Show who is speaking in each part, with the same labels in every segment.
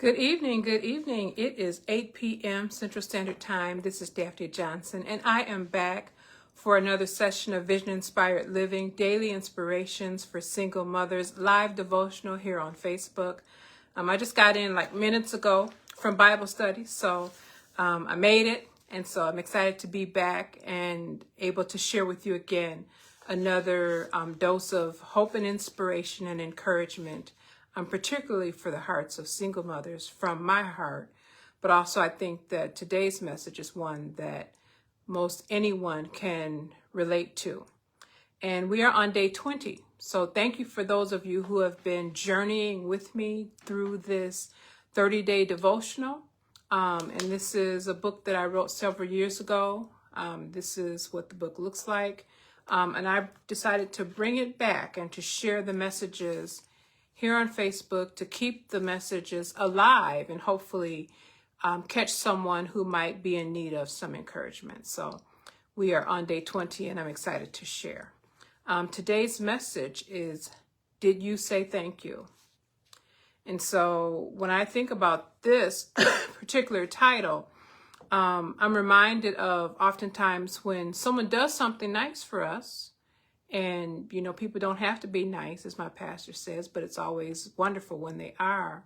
Speaker 1: Good evening, good evening. It is 8 p.m. Central Standard Time. This is Daphne Johnson, and I am back for another session of Vision Inspired Living, Daily Inspirations for Single Mothers, live devotional here on Facebook. I just got in like minutes ago from Bible study, so I made it, and so I'm excited to be back and able to share with you again another dose of hope and inspiration and encouragement, particularly for the hearts of single mothers from my heart. But also I think that today's message is one that most anyone can relate to. And we are on day 20. So thank you for those of you who have been journeying with me through this 30-day devotional. And this is a book that I wrote several years ago. This is what the book looks like. And I decided to bring it back and to share the messages here on Facebook to keep the messages alive and hopefully catch someone who might be in need of some encouragement. So we are on day 20 and I'm excited to share. Today's message is, did you say thank you? And so when I think about this particular title, I'm reminded of oftentimes when someone does something nice for us. And, you know, people don't have to be nice, as my pastor says, but it's always wonderful when they are.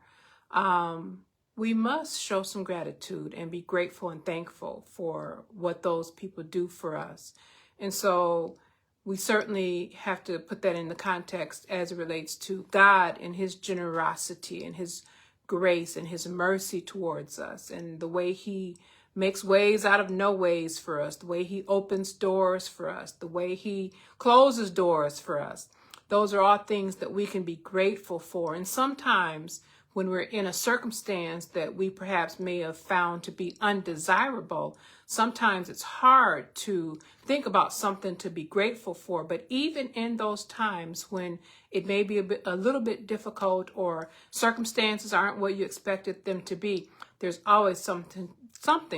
Speaker 1: We must show some gratitude and be grateful and thankful for what those people do for us. And so we certainly have to put that in the context as it relates to God and his generosity and his grace and his mercy towards us and the way he makes ways out of no ways for us, the way he opens doors for us, the way he closes doors for us. Those are all things that we can be grateful for. And sometimes when we're in a circumstance that we perhaps may have found to be undesirable, sometimes it's hard to think about something to be grateful for. But even in those times when it may be a little bit difficult or circumstances aren't what you expected them to be, there's always something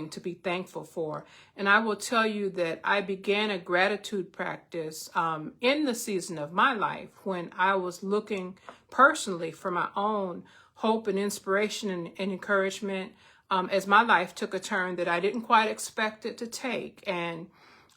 Speaker 1: to be thankful for. And I will tell you that I began a gratitude practice in the season of my life when I was looking personally for my own hope and inspiration and encouragement as my life took a turn that I didn't quite expect it to take. And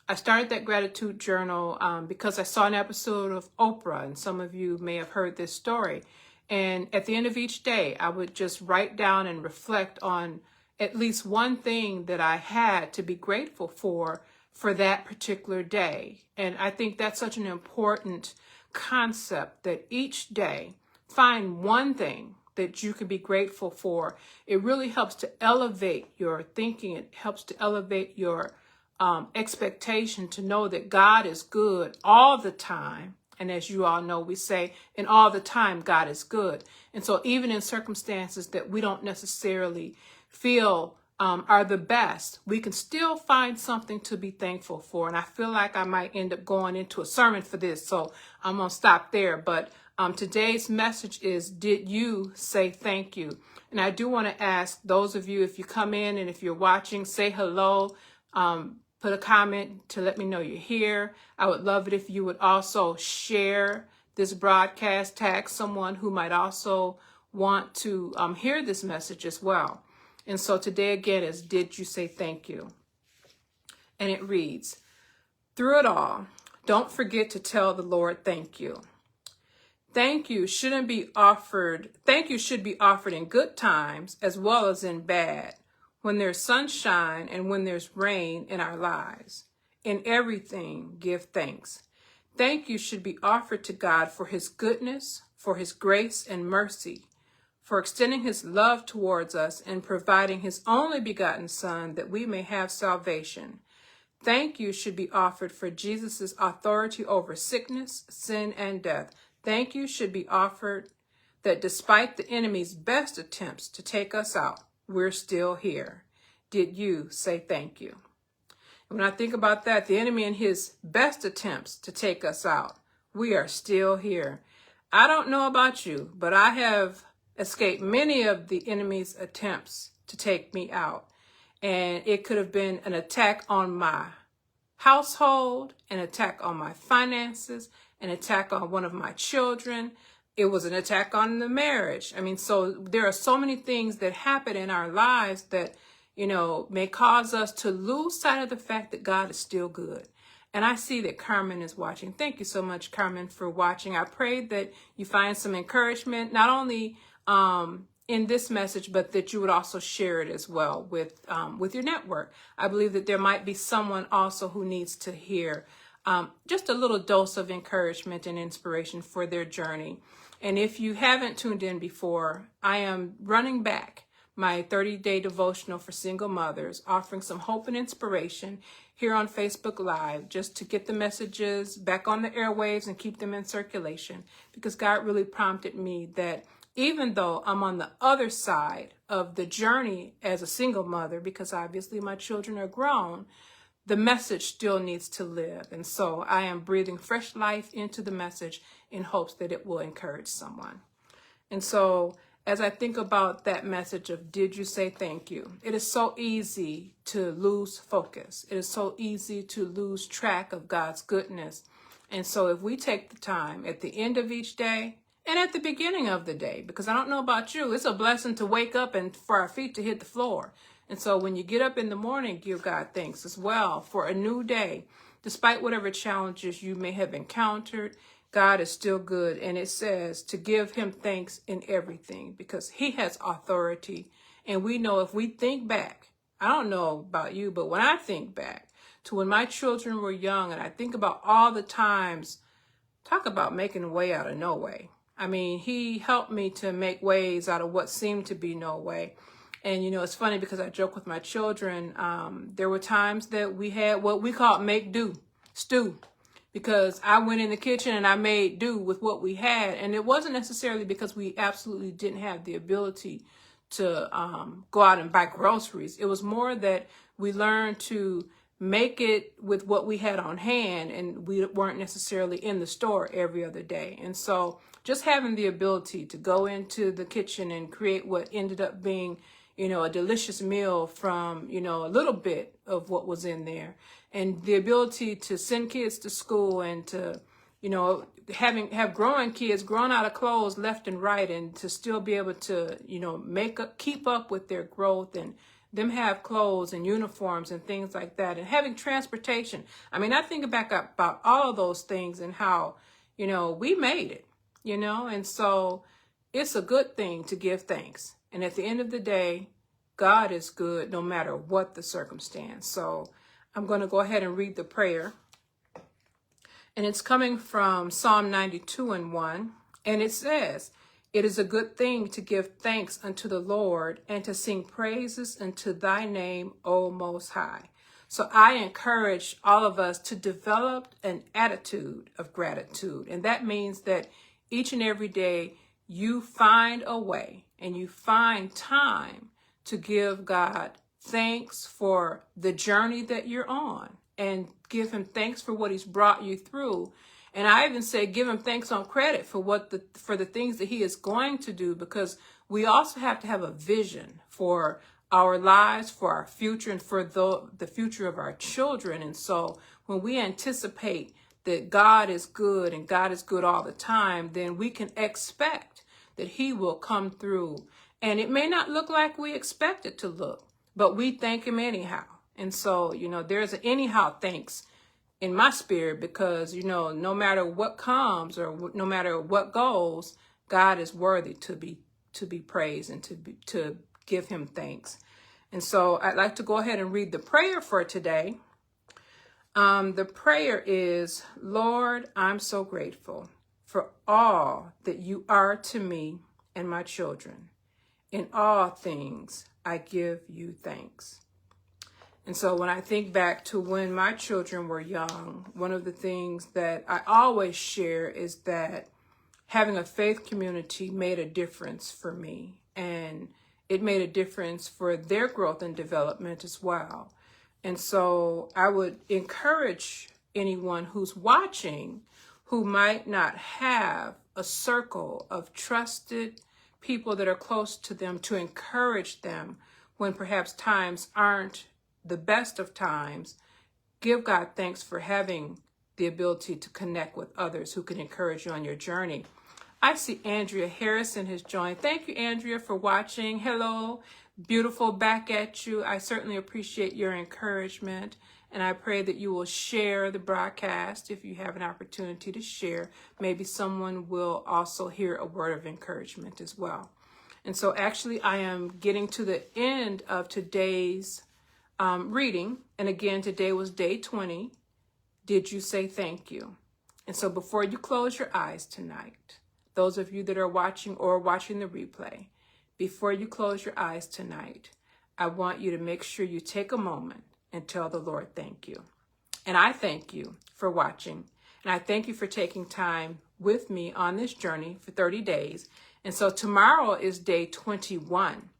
Speaker 1: I started that gratitude journal because I saw an episode of Oprah, and some of you may have heard this story. And at the end of each day, I would just write down and reflect on at least one thing that I had to be grateful for that particular day. And I think that's such an important concept, that each day find one thing that you can be grateful for. It really helps to elevate your thinking. It helps to elevate your expectation to know that God is good all the time. And as you all know, we say, and all the time, God is good. And so even in circumstances that we don't necessarily feel are the best, we can still find something to be thankful for. And I feel like I might end up going into a sermon for this, so I'm going to stop there. But today's message is, did you say thank you? And I do want to ask those of you, if you come in and if you're watching, say hello. Put a comment to let me know you're here. I would love it if you would also share this broadcast, tag someone who might also want to hear this message as well. And so today again is, did you say thank you? And it reads, through it all, don't forget to tell the Lord thank you. Thank you should be offered in good times as well as in bad, when there's sunshine and when there's rain in our lives. In everything, give thanks. Thank you should be offered to God for his goodness, for his grace and mercy, for extending his love towards us and providing his only begotten Son that we may have salvation. Thank you should be offered for Jesus' authority over sickness, sin, and death. Thank you should be offered that despite the enemy's best attempts to take us out, we're still here. Did you say thank you? And when I think about that, the enemy and his best attempts to take us out, we are still here. I don't know about you, but I have escaped many of the enemy's attempts to take me out. And it could have been an attack on my household, an attack on my finances, an attack on one of my children, it was an attack on the marriage. I mean, so there are so many things that happen in our lives that, may cause us to lose sight of the fact that God is still good. And I see that Carmen is watching. Thank you so much, Carmen, for watching. I pray that you find some encouragement, not only in this message, but that you would also share it as well with your network. I believe that there might be someone also who needs to hear just a little dose of encouragement and inspiration for their journey. And if you haven't tuned in before, I am running back my 30-day devotional for single mothers, offering some hope and inspiration here on Facebook Live, just to get the messages back on the airwaves and keep them in circulation, because God really prompted me that even though I'm on the other side of the journey as a single mother, because obviously my children are grown, the message still needs to live. And so I am breathing fresh life into the message in hopes that it will encourage someone. And so as I think about that message of did you say thank you? It is so easy to lose focus. It is so easy to lose track of God's goodness. And so if we take the time at the end of each day and at the beginning of the day, because I don't know about you, it's a blessing to wake up and for our feet to hit the floor. And so when you get up in the morning, give God thanks as well for a new day. Despite whatever challenges you may have encountered, God is still good. And it says to give him thanks in everything because he has authority. And we know if we think back, I don't know about you, but when I think back to when my children were young and I think about all the times, talk about making a way out of no way. I mean, he helped me to make ways out of what seemed to be no way. And, it's funny because I joke with my children. There were times that we had what we call make do, stew, because I went in the kitchen and I made do with what we had. And it wasn't necessarily because we absolutely didn't have the ability to go out and buy groceries. It was more that we learned to make it with what we had on hand, and we weren't necessarily in the store every other day. And so just having the ability to go into the kitchen and create what ended up being a delicious meal from, a little bit of what was in there, and the ability to send kids to school and to, have growing kids grown out of clothes left and right, and to still be able to, keep up with their growth and them have clothes and uniforms and things like that, and having transportation. I mean, I think back about all of those things and how, we made it, and so it's a good thing to give thanks. And at the end of the day, God is good no matter what the circumstance. So I'm going to go ahead and read the prayer. And it's coming from Psalm 92:1. And it says, "It is a good thing to give thanks unto the Lord and to sing praises unto thy name, O Most High." So I encourage all of us to develop an attitude of gratitude. And that means that each and every day you find a way and you find time to give God thanks for the journey that you're on and give him thanks for what he's brought you through. And I even say give him thanks on credit for for the things that he is going to do, because we also have to have a vision for our lives, for our future, and for the future of our children. And so when we anticipate that God is good and God is good all the time, then we can expect that he will come through. And it may not look like we expect it to look, but we thank him anyhow. And so, there's an anyhow thanks in my spirit, because, no matter what comes or no matter what goes, God is worthy to be praised and to give him thanks. And so I'd like to go ahead and read the prayer for today. The prayer is, Lord, I'm so grateful for all that you are to me and my children. In all things, I give you thanks. And so when I think back to when my children were young, one of the things that I always share is that having a faith community made a difference for me, and it made a difference for their growth and development as well. And so I would encourage anyone who's watching who might not have a circle of trusted people that are close to them to encourage them when perhaps times aren't the best of times. Give God thanks for having the ability to connect with others who can encourage you on your journey. I see Andrea Harrison has joined. Thank you, Andrea, for watching. Hello, beautiful, back at you. I certainly appreciate your encouragement, and I pray that you will share the broadcast if you have an opportunity to share. Maybe someone will also hear a word of encouragement as well. And so actually, I am getting to the end of today's reading. And again, today was day 20. Did you say thank you? And so before you close your eyes tonight, those of you that are watching or watching the replay, before you close your eyes tonight, I want you to make sure you take a moment and tell the Lord thank you. And I thank you for watching. And I thank you for taking time with me on this journey for 30 days. And so tomorrow is day 21.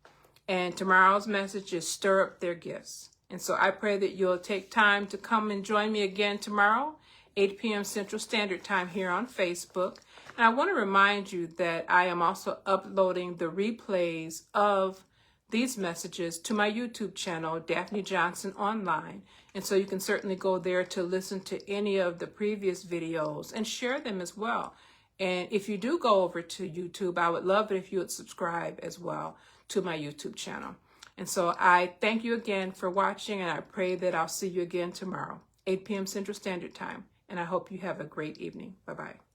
Speaker 1: And tomorrow's message is stir up their gifts. And so I pray that you'll take time to come and join me again tomorrow, 8 p.m. Central Standard Time here on Facebook. And I want to remind you that I am also uploading the replays of these messages to my YouTube channel, Daphne Johnson Online. And so you can certainly go there to listen to any of the previous videos and share them as well. And if you do go over to YouTube, I would love it if you would subscribe as well to my YouTube channel. And so I thank you again for watching, and I pray that I'll see you again tomorrow, 8 p.m. Central Standard Time. And I hope you have a great evening. Bye-bye.